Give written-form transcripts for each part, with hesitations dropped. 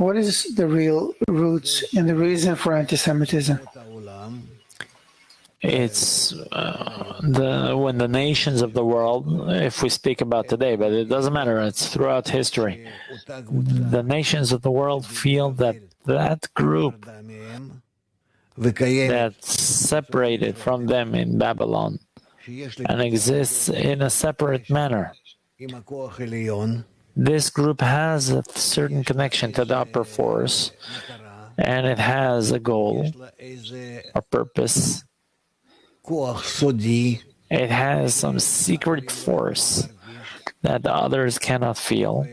What is the real roots and the reason for anti-Semitism? It's when the nations of the world, if we speak about today, but it doesn't matter, it's throughout history, the nations of the world feel that that group that's separated from them in Babylon and exists in a separate manner. This group has a certain connection to the upper force, and it has a goal, a purpose. It has some secret force that the others cannot feel.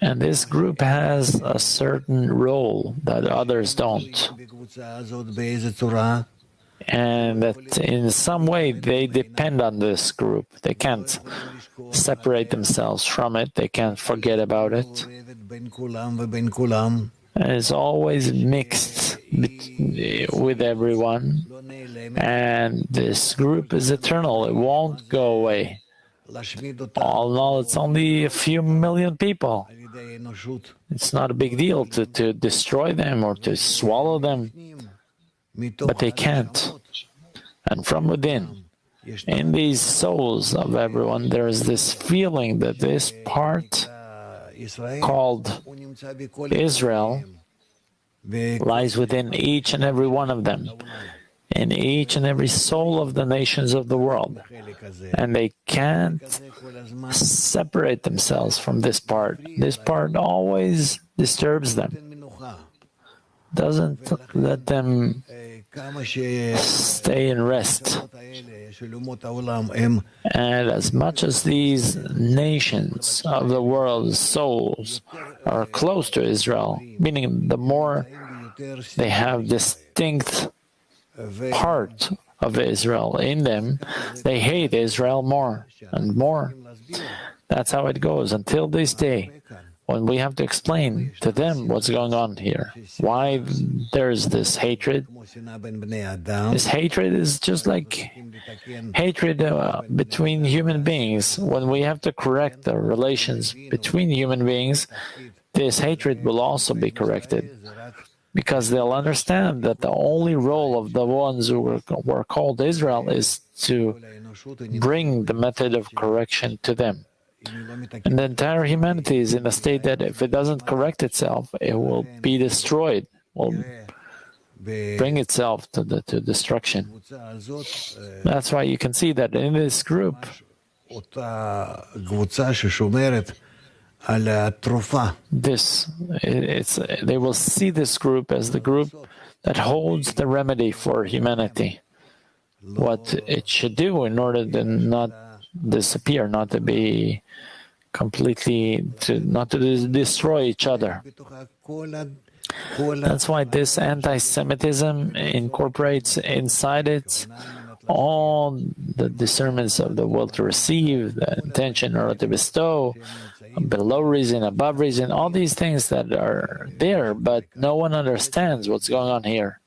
And this group has a certain role that others don't. And that in some way they depend on this group. They can't separate themselves from it. They can't forget about it. And it's always mixed with everyone. And this group is eternal. It won't go away. Although it's only a few million people. It's not a big deal to destroy them or to swallow them. But they can't. And from within, in these souls of everyone, there is this feeling that this part called Israel lies within each and every one of them, in each and every soul of the nations of the world. And they can't separate themselves from this part. This part always disturbs them, doesn't let them stay in rest. And as much as these nations of the world's souls are close to Israel, meaning the more they have distinct part of Israel in them, they hate Israel more and more. That's how it goes until this day, when we have to explain to them what's going on here, why there's this hatred. This hatred is just like hatred between human beings. When we have to correct the relations between human beings, this hatred will also be corrected, because they'll understand that the only role of the ones who were called Israel is to bring the method of correction to them. And the entire humanity is in a state that if it doesn't correct itself, it will be destroyed, will bring itself to destruction. That's why you can see that in this group, they will see this group as the group that holds the remedy for humanity, what it should do in order to not disappear, not to be completely, not to destroy each other. That's why this anti-Semitism incorporates inside it all the discernments of the will to receive, the intention in order to bestow, below reason, above reason, all these things that are there, but no one understands what's going on here.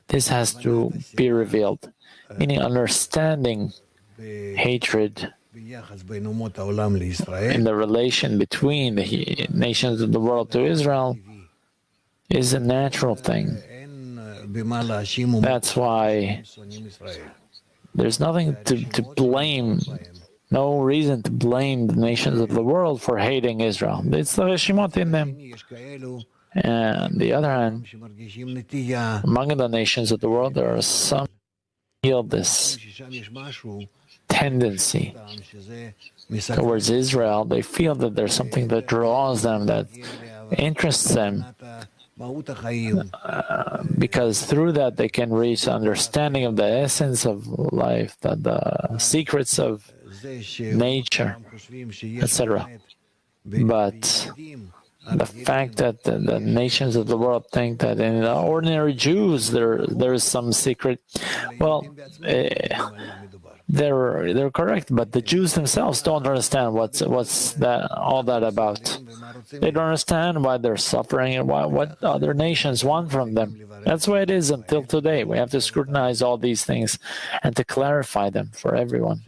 This has to be revealed, meaning understanding hatred in the relation between the nations of the world to Israel is a natural thing. That's why there's nothing to blame, no reason to blame the nations of the world for hating Israel. It's the Reshimot in them. And on the other hand, among the nations of the world, there are some who feel this tendency towards Israel. They feel that there's something that draws them, that interests them, because through that they can reach understanding of the essence of life, the secrets of nature, etc. But the fact that the nations of the world think that in the ordinary Jews there is some secret, well, they're correct, but the Jews themselves don't understand what's that all that about. They don't understand why they're suffering and what other nations want from them. That's the way it is until today. We have to scrutinize all these things and to clarify them for everyone.